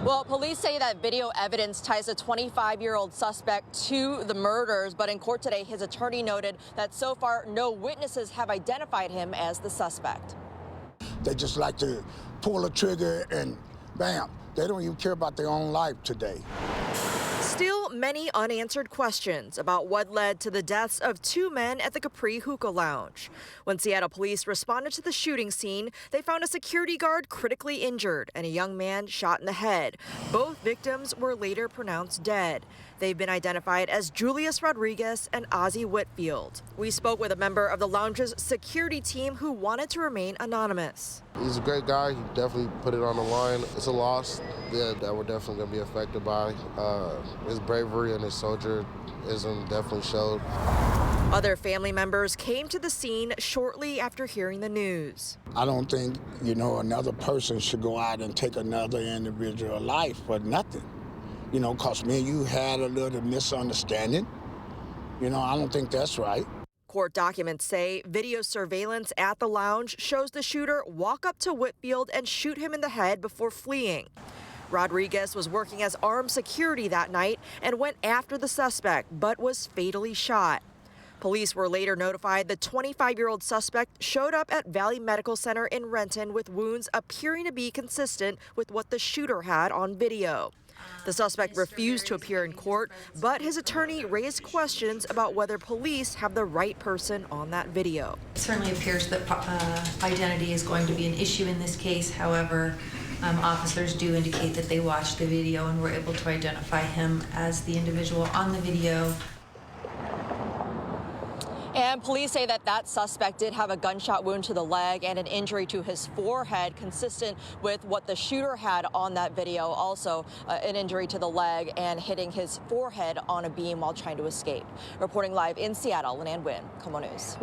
Well, police say that video evidence ties a 25-year-old suspect to the murders, but in court today, his attorney noted that so far no witnesses have identified him as the suspect. They just like to pull a trigger and bam. They don't even care about their own life today. Still, many unanswered questions about what led to the deaths of two men at the Capri Hookah Lounge. When Seattle police responded to the shooting scene, they found a security guard critically injured and a young man shot in the head. Both victims were later pronounced dead. They've been identified as Julius Rodriguez and Ozzie Whitfield. We spoke with a member of the lounge's security team who wanted to remain anonymous. He's a great guy. He definitely put it on the line. It's a loss that we're definitely going to be affected by. His bravery and his soldierism definitely showed. Other family members came to the scene shortly after hearing the news. I don't think, another person should go out and take another individual life for nothing. Because me and you had a little misunderstanding. I don't think that's right. Court documents say video surveillance at the lounge shows the shooter walk up to Whitfield and shoot him in the head before fleeing. Rodriguez was working as armed security that night and went after the suspect, but was fatally shot. Police were later notified the 25-year-old suspect showed up at Valley Medical Center in Renton with wounds appearing to be consistent with what the shooter had on video. The suspect refused to appear in court, but his attorney raised questions about whether police have the right person on that video. It certainly appears that identity is going to be an issue in this case. However, officers do indicate that they watched the video and were able to identify him as the individual on the video. And police say that suspect did have a gunshot wound to the leg and an injury to his forehead, consistent with what the shooter had on that video. Also, an injury to the leg and hitting his forehead on a beam while trying to escape. Reporting live in Seattle, Linan Nguyen, KOMO News.